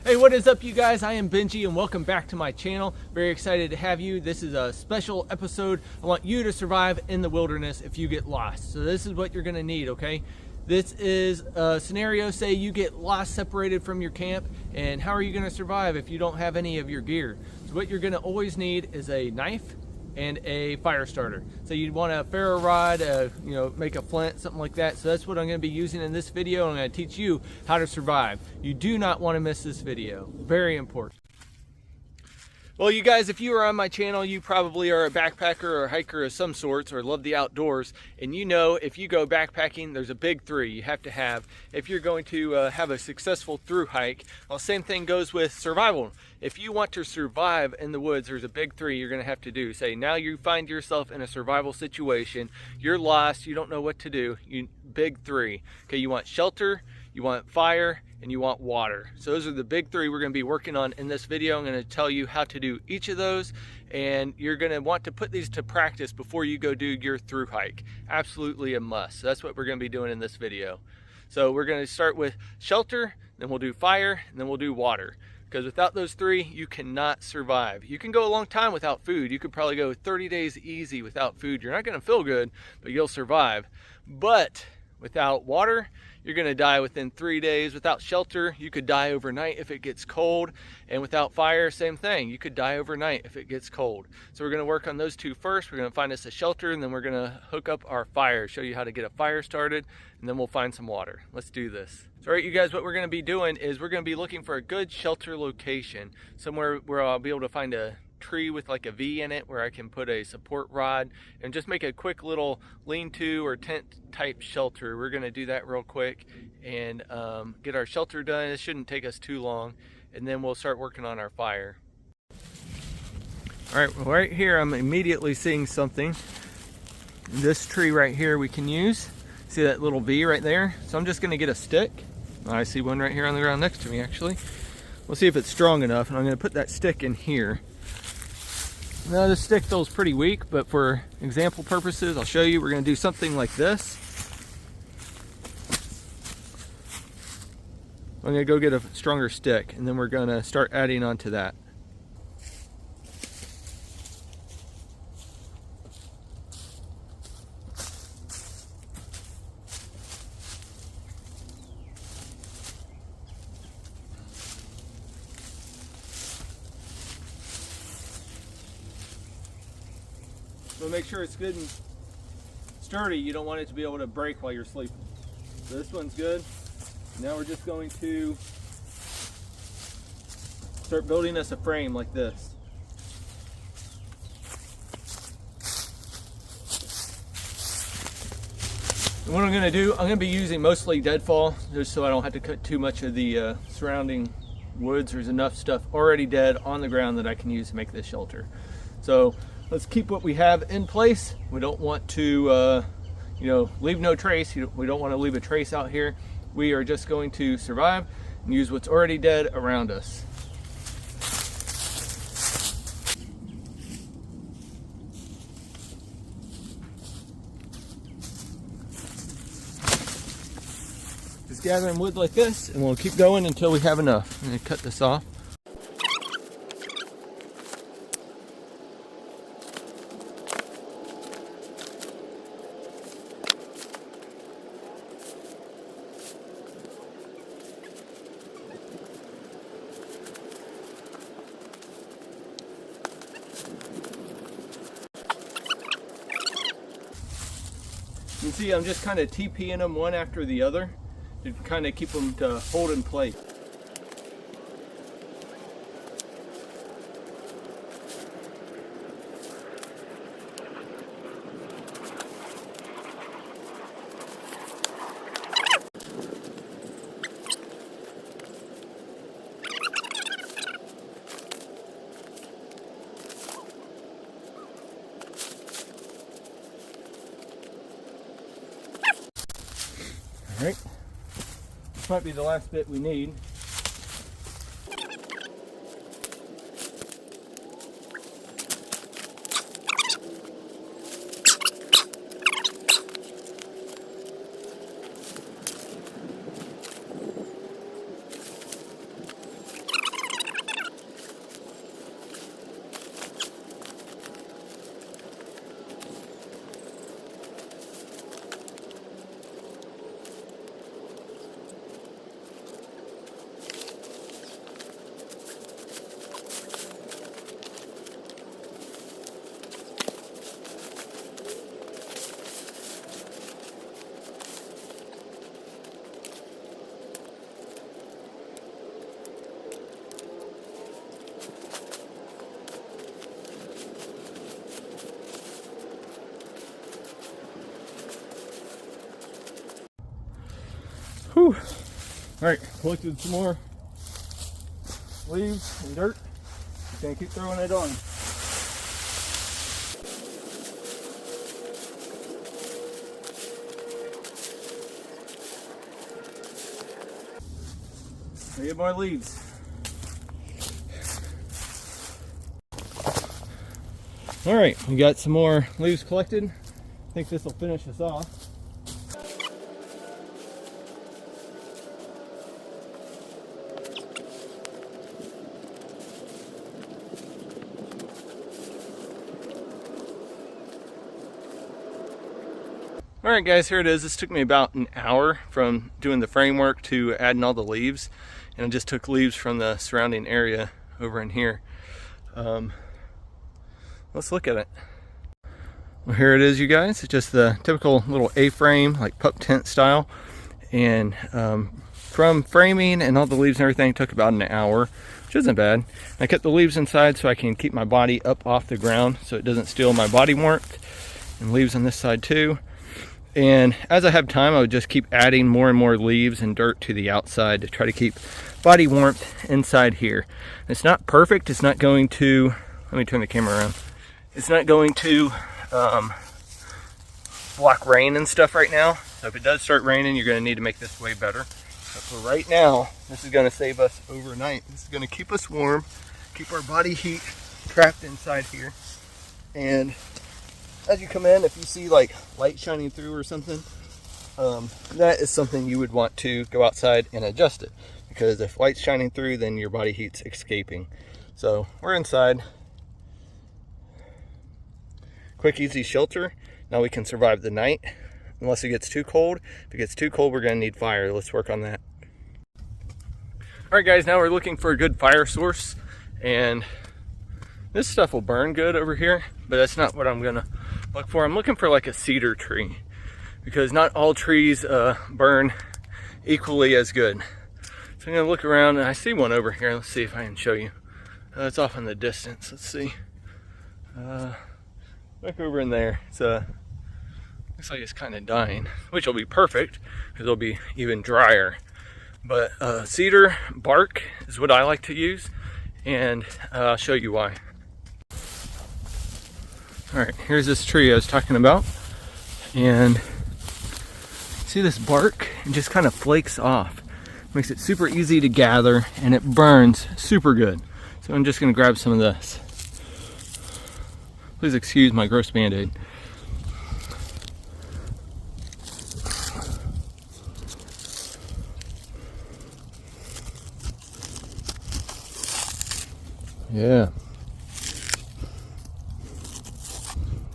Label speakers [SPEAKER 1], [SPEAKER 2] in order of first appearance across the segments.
[SPEAKER 1] Hey, what is up, you guys? I am Benji and welcome back to my channel. Very excited to have you. This is a special episode. I want you to survive in the wilderness if you get lost. So this is what you're gonna need, okay? This is a scenario, say you get lost, separated from your camp, and how are you gonna survive if you don't have any of your gear? So what you're gonna always need is a knife and a fire starter. So you'd want a Ferro Rod, make a flint, something like that. So that's what I'm going to be using in this video. I'm going to teach you how to survive. You do not want to miss this video. Very important. Well, you guys, if you are on my channel, you probably are a backpacker or a hiker of some sorts or love the outdoors. And you know, if you go backpacking, there's a big three you have to have if you're going to have a successful through hike. Well, same thing goes with survival. If you want to survive in the woods, there's a big three you're going to have to do. Say, now you find yourself in a survival situation, you're lost, you don't know what to do. Big three. Okay, you want shelter, you want fire, and you want water. So those are the big three we're going to be working on in this video. I'm going to tell you how to do each of those, and you're going to want to put these to practice before you go do your through hike. Absolutely a must. So that's what we're going to be doing in this video. So we're going to start with shelter, then we'll do fire, and then we'll do water. Because without those three, you cannot survive. You can go a long time without food. You could probably go 30 days easy without food. You're not going to feel good, but you'll survive. But without water, you're going to die within 3 days. Without shelter, you could die overnight if it gets cold. And without fire, same thing. You could die overnight if it gets cold. So we're going to work on those two first. We're going to find us a shelter, and then we're going to hook up our fire, show you how to get a fire started, and then we'll find some water. Let's do this. So, all right, you guys, what we're going to be doing is we're going to be looking for a good shelter location, somewhere where I'll be able to find a tree with like a V in it where I can put a support rod and just make a quick little lean-to or tent type shelter. We're going to do that real quick and get our shelter done. It shouldn't take us too long, and then we'll start working on our fire. All right, well, right here I'm immediately seeing something. This tree right here we can use. See that little V right there? So I'm just going to get a stick. I see one right here on the ground next to me, actually. We'll see if it's strong enough, and I'm going to put that stick in here. Now, this stick feels pretty weak, but for example purposes, I'll show you. We're going to do something like this. I'm going to go get a stronger stick, and then we're going to start adding on to that. So make sure it's good and sturdy. You don't want it to be able to break while you're sleeping. So this one's good. Now we're just going to start building us a frame like this. And what I'm going to do, I'm going to be using mostly deadfall, just so I don't have to cut too much of the surrounding woods. There's enough stuff already dead on the ground that I can use to make this shelter. So let's keep what we have in place. We don't want to, leave no trace. We don't want to leave a trace out here. We are just going to survive and use what's already dead around us. Just gathering wood like this, and we'll keep going until we have enough. I'm going to cut this off. You can see I'm just kind of TPing them one after the other to kind of keep them to hold in place. All right, this might be the last bit we need. Woo! Alright, collected some more leaves and dirt. Just gonna keep throwing it on. I get more leaves. Alright, we got some more leaves collected. I think this will finish us off. Alright guys, here it is. This took me about an hour from doing the framework to adding all the leaves. And I just took leaves from the surrounding area over in here. Let's look at it. Well, here it is, you guys. It's just the typical little A-frame, like pup tent style. And from framing and all the leaves and everything, it took about an hour, which isn't bad. I kept the leaves inside so I can keep my body up off the ground so it doesn't steal my body warmth. And leaves on this side too. And as I have time, I would just keep adding more and more leaves and dirt to the outside to try to keep body warmth inside here. It's not perfect. It's not going to, let me turn the camera around. It's not going to block rain and stuff right now. So if it does start raining, you're going to need to make this way better. But for right now, this is going to save us overnight. This is going to keep us warm, keep our body heat trapped inside here. And as you come in, if you see like light shining through or something, that is something you would want to go outside and adjust it, because if light's shining through, then your body heat's escaping. So we're inside. Quick, easy shelter. Now we can survive the night unless it gets too cold. If it gets too cold, we're going to need fire. Let's work on that. All right guys, now we're looking for a good fire source, and this stuff will burn good over here, but that's not what I'm gonna look for. I'm looking for like a cedar tree, because not all trees burn equally as good. So I'm gonna look around, and I see one over here. Let's see if I can show you. It's off in the distance. Let's see. Look over in there. It's looks like it's kind of dying, which will be perfect because it'll be even drier. But cedar bark is what I like to use, and I'll show you why. All right, here's this tree I was talking about, and see this bark? It just kind of flakes off. Makes it super easy to gather, and it burns super good. So I'm just gonna grab some of this. Please excuse my gross Band-Aid. Yeah.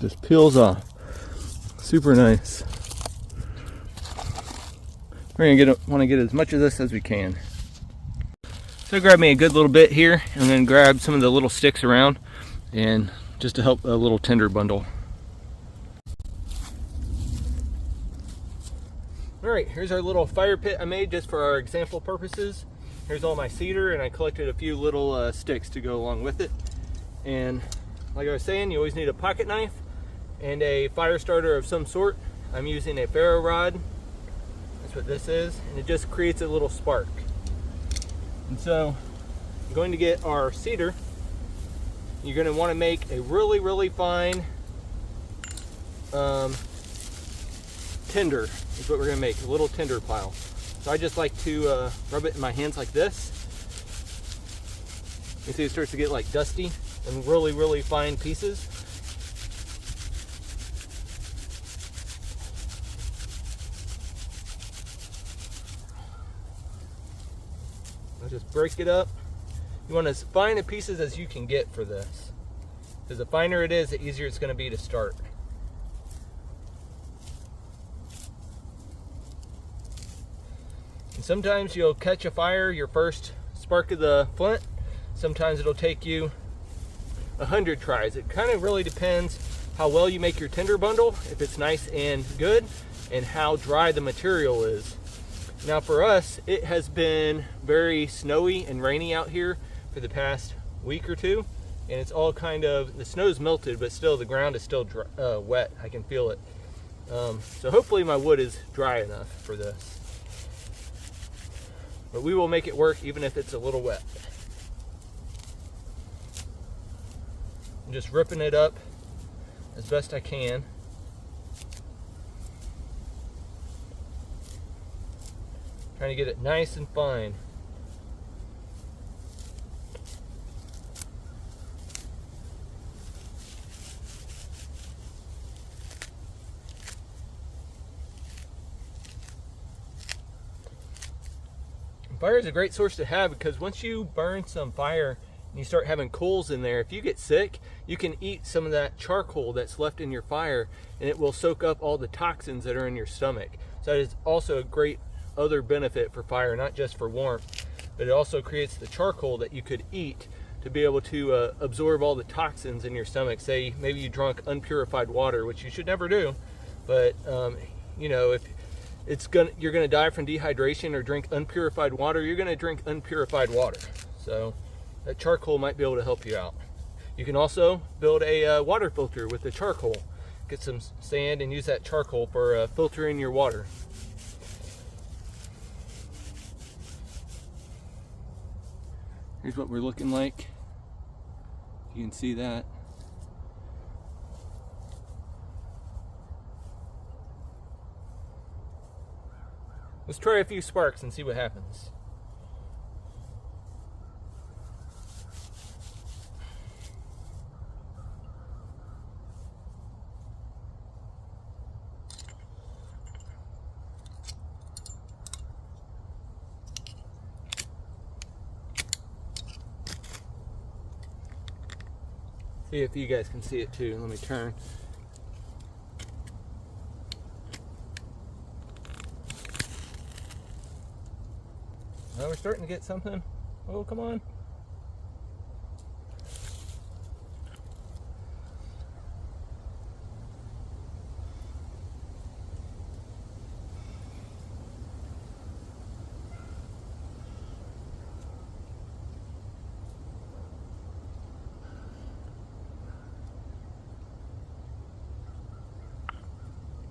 [SPEAKER 1] Just peels off. Super nice. We're gonna want to get as much of this as we can. So grab me a good little bit here, and then grab some of the little sticks around, and just to help a little tinder bundle. All right, here's our little fire pit I made just for our example purposes. Here's all my cedar, and I collected a few little sticks to go along with it. And like I was saying, you always need a pocket knife and a fire starter of some sort. I'm using a Ferro Rod. That's what this is, and it just creates a little spark. And so I'm going to get our cedar. You're going to want to make a really, really fine tinder is what we're going to make, a little tinder pile. So I just like to rub it in my hands like this. You see it starts to get like dusty and really, really fine pieces. I'll just break it up. You want as fine of pieces as you can get for this, because the finer it is, the easier it's going to be to start. And sometimes you'll catch a fire your first spark of the flint. Sometimes it'll take you 100 tries. It kind of really depends how well you make your tinder bundle, if it's nice and good, and how dry the material is. Now for us, it has been very snowy and rainy out here for the past week or two, and it's all kind of, the snow's melted, but still the ground is still dry, wet. I can feel it. So hopefully my wood is dry enough for this. but we will make it work even if it's a little wet. I'm just ripping it up as best I can. Trying to get it nice and fine. Fire is a great source to have because once you burn some fire and you start having coals in there, if you get sick, you can eat some of that charcoal that's left in your fire and it will soak up all the toxins that are in your stomach. So that is also a great other benefit for fire, not just for warmth, but it also creates the charcoal that you could eat to be able to absorb all the toxins in your stomach. Say maybe you drunk unpurified water, which you should never do, but you know, if you're gonna die from dehydration or drink unpurified water, you're gonna drink unpurified water. So that charcoal might be able to help you out. You can also build a water filter with the charcoal. Get some sand and use that charcoal for filtering your water. Here's what we're looking like. You can see that. Let's try a few sparks and see what happens. See if you guys can see it too. Let me turn. Well, we're starting to get something. Oh, come on.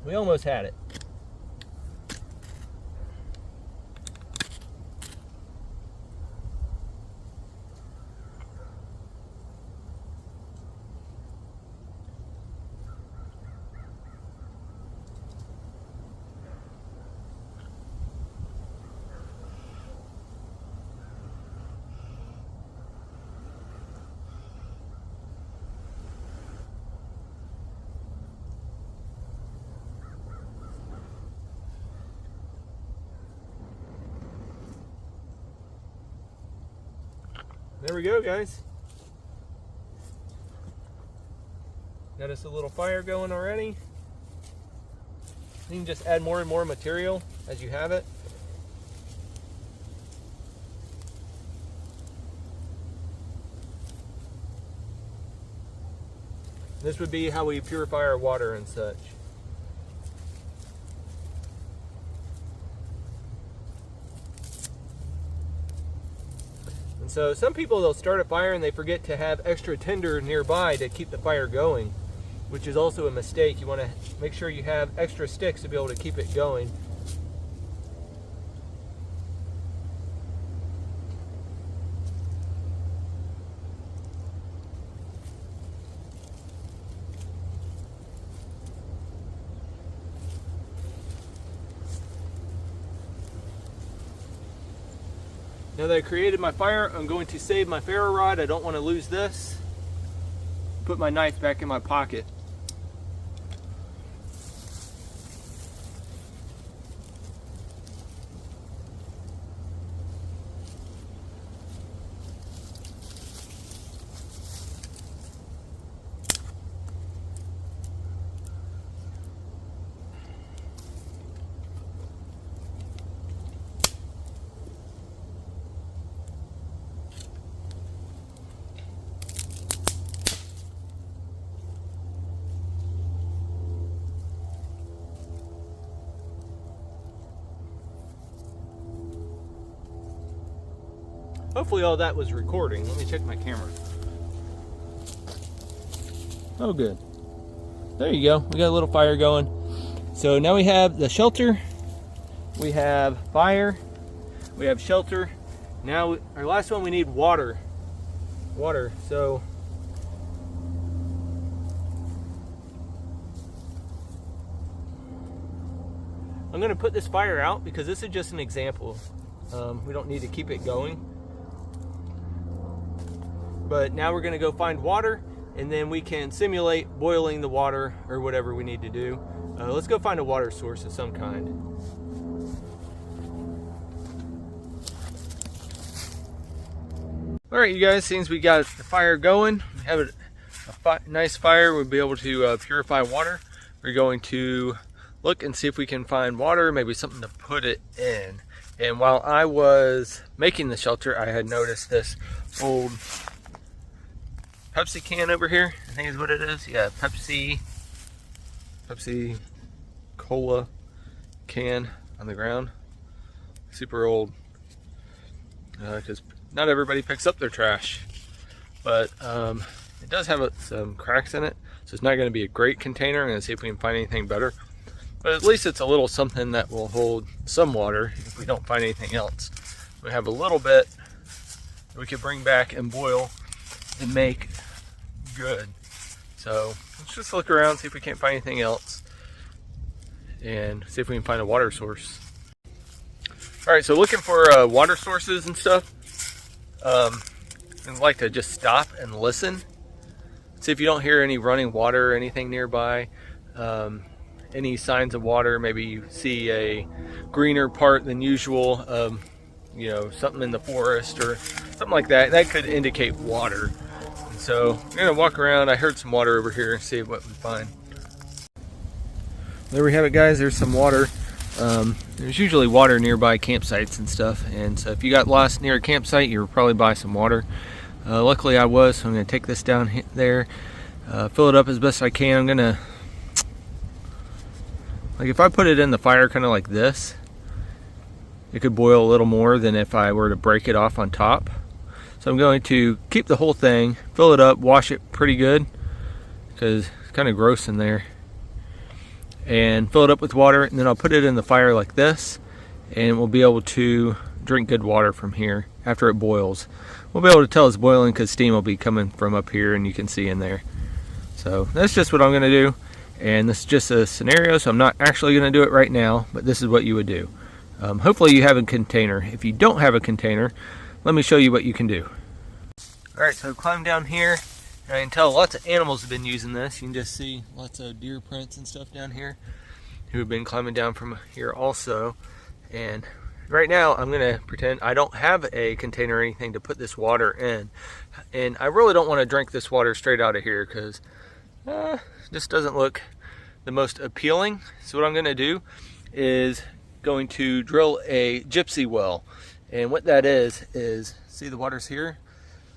[SPEAKER 1] We almost had it. There we go, guys. Got us a little fire going already. You can just add more and more material as you have it. This would be how we purify our water and such. And so some people, they'll start a fire and they forget to have extra tinder nearby to keep the fire going, which is also a mistake. You want to make sure you have extra sticks to be able to keep it going. Now that I created my fire, I'm going to save my ferro rod. I don't want to lose this. Put my knife back in my pocket. Hopefully all that was recording. Let me check my camera. Oh, good. There you go. We got a little fire going. So now we have the shelter. We have fire. we have shelter. Now our last one, we need water. So I'm going to put this fire out because this is just an example. We don't need to keep it going. But now we're going to go find water, and then we can simulate boiling the water or whatever we need to do. Let's go find a water source of some kind. All right, you guys, seems we got the fire going. We have a nice fire. We'll be able to purify water. We're going to look and see if we can find water, maybe something to put it in. And while I was making the shelter, I had noticed this old Pepsi can over here. I think is what it is. Yeah, Pepsi Cola can on the ground. Super old, because not everybody picks up their trash. But it does have some cracks in it, so it's not going to be a great container. I'm going to see if we can find anything better. But at least it's a little something that will hold some water if we don't find anything else. We have a little bit that we could bring back and boil and make good. So let's just look around, see if we can't find anything else, and see if we can find a water source. All right, so looking for water sources and stuff. I'd like to just stop and listen. See if you don't hear any running water or anything nearby. Any signs of water, maybe you see a greener part than usual, you know, something in the forest or something like that. That could indicate water. And so we're gonna walk around. I heard some water over here and see what we find. There we have it, guys. There's some water. There's usually water nearby campsites and stuff, and so if you got lost near a campsite, you were probably by some water. Luckily I was, so I'm gonna take this down there, fill it up as best I can. I'm gonna, like, if I put it in the fire kind of like this, it could boil a little more than if I were to break it off on top. So I'm going to keep the whole thing, fill it up, wash it pretty good because it's kind of gross in there, and fill it up with water, and then I'll put it in the fire like this, and we'll be able to drink good water from here after it boils. We'll be able to tell it's boiling because steam will be coming from up here, and you can see in there. So that's just what I'm going to do. And this is just a scenario, so I'm not actually going to do it right now, but this is what you would do. Hopefully you have a container. If you don't have a container, let me show you what you can do. Alright, so I've climbed down here, and I can tell lots of animals have been using this. You can just see lots of deer prints and stuff down here who have been climbing down from here also. And right now I'm going to pretend I don't have a container or anything to put this water in. And I really don't want to drink this water straight out of here because this doesn't look the most appealing. So what I'm going to do is going to drill a gypsy well. And what that is see the water's here?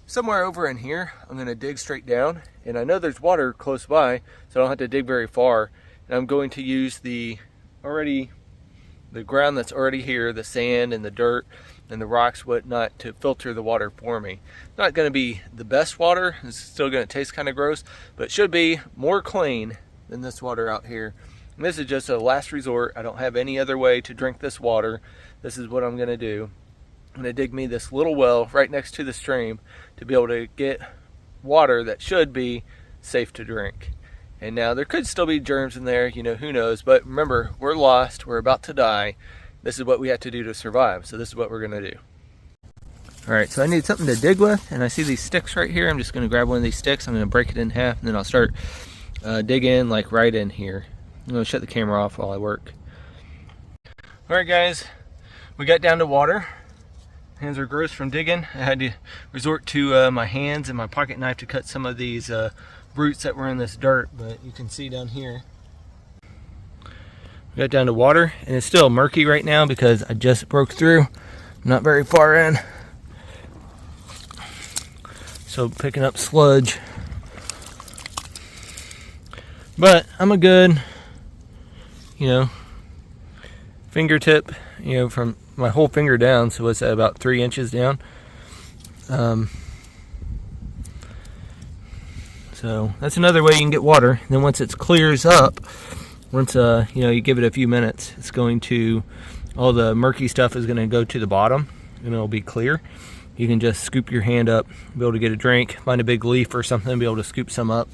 [SPEAKER 1] Somewhere over in here, I'm going to dig straight down. And I know there's water close by, so I don't have to dig very far. And I'm going to use the ground that's already here, the sand and the dirt and the rocks, whatnot, to filter the water for me. Not going to be the best water. It's still going to taste kind of gross, but it should be more clean than this water out here. And this is just a last resort. I don't have any other way to drink this water. This is what I'm going to do. I'm going to dig me this little well right next to the stream to be able to get water that should be safe to drink. And now there could still be germs in there, you know, who knows, but remember, we're lost, we're about to die. This is what we have to do to survive, so this is what we're going to do. Alright, so I need something to dig with, and I see these sticks right here. I'm just going to grab one of these sticks, I'm going to break it in half, and then I'll start digging like right in here. I'm going to shut the camera off while I work. Alright guys, we got down to water. Hands are gross from digging. I had to resort to my hands and my pocket knife to cut some of these roots that were in this dirt, but you can see down here. We got down to water, and it's still murky right now because I just broke through. I'm not very far in. So picking up sludge. But I'm a good, you know, fingertip, you know, from my whole finger down, so it's at about 3 inches down. So that's another way you can get water. And then once it clears up, once you know, you give it a few minutes, it's going to all the murky stuff is going to go to the bottom and it'll be clear. You can just scoop your hand up, be able to get a drink, find a big leaf or something, be able to scoop some up.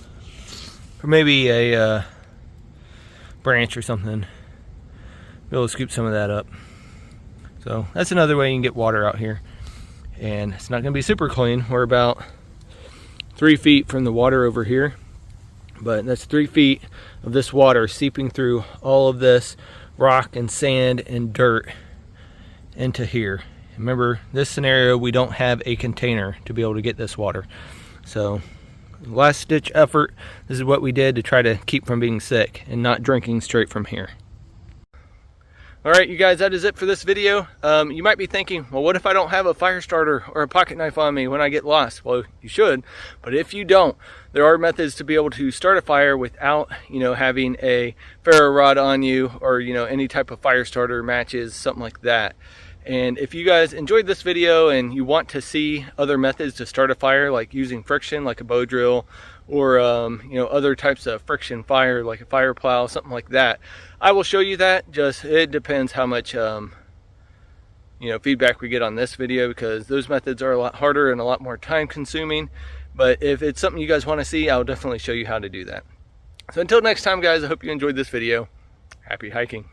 [SPEAKER 1] Or maybe a branch or something, be able to scoop some of that up. So that's another way you can get water out here. And it's not going to be super clean. We're about 3 feet from the water over here, but that's 3 feet of this water seeping through all of this rock and sand and dirt into here. Remember, this scenario, we don't have a container to be able to get this water. So last ditch effort, this is what we did to try to keep from being sick and not drinking straight from here. Alright you guys, that is it for this video. You might be thinking, well, what if I don't have a fire starter or a pocket knife on me when I get lost? Well, you should, but if you don't, there are methods to be able to start a fire without, having a ferro rod on you, or, any type of fire starter, matches, something like that. And if you guys enjoyed this video and you want to see other methods to start a fire, like using friction, like a bow drill, or other types of friction fire, like a fire plow, something like that, I will show you that. Just it depends how much feedback we get on this video, because those methods are a lot harder and a lot more time consuming. But if it's something you guys want to see, I'll definitely show you how to do that. So until next time guys, I hope you enjoyed this video. Happy hiking.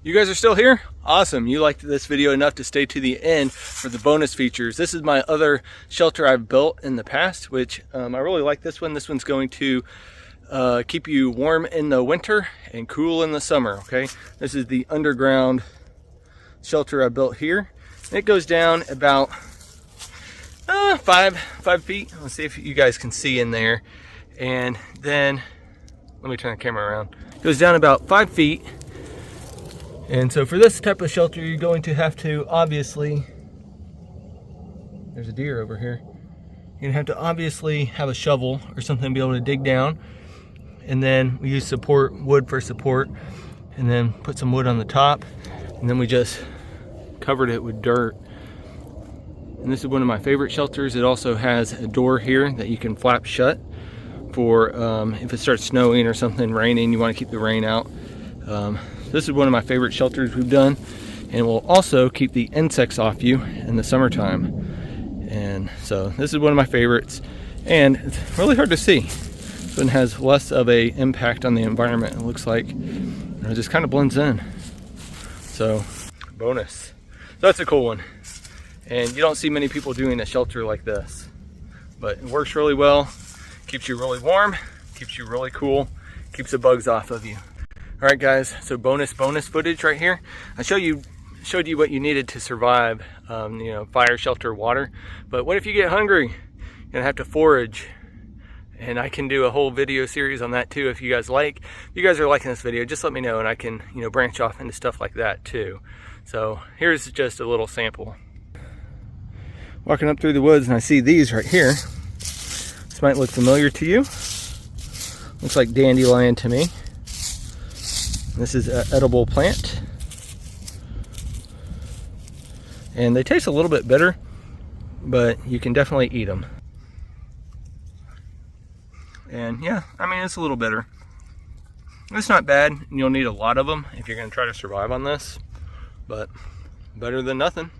[SPEAKER 1] You guys are still here? Awesome. You liked this video enough to stay to the end for the bonus features. This is my other shelter I've built in the past, which I really like this one. This one's going to keep you warm in the winter and cool in the summer, okay? This is the underground shelter I built here. It goes down about 5 feet. Let's see if you guys can see in there. And then, let me turn the camera around. It goes down about 5 feet. And so for this type of shelter, you're going to have to obviously, there's a deer over here. You're gonna have to obviously have a shovel or something to be able to dig down. And then we use wood for support, and then put some wood on the top. And then we just covered it with dirt. And this is one of my favorite shelters. It also has a door here that you can flap shut for if it starts snowing or something, raining, you want to keep the rain out. This is one of my favorite shelters we've done, and it will also keep the insects off you in the summertime. And so this is one of my favorites, and it's really hard to see. This one has less of a impact on the environment, it looks like. And it just kind of blends in. So, bonus. So that's a cool one. And you don't see many people doing a shelter like this. But it works really well, keeps you really warm, keeps you really cool, keeps the bugs off of you. All right guys, so bonus footage right here. I showed you what you needed to survive, fire, shelter, water. But what if you get hungry? You're gonna have to forage. And I can do a whole video series on that too if you guys like. If you guys are liking this video, just let me know, and I can branch off into stuff like that too. So here's just a little sample. Walking up through the woods and I see these right here. This might look familiar to you. Looks like dandelion to me. This is an edible plant. And they taste a little bit bitter, but you can definitely eat them. And yeah, I mean, it's a little bitter. It's not bad, and you'll need a lot of them if you're going to try to survive on this, but better than nothing.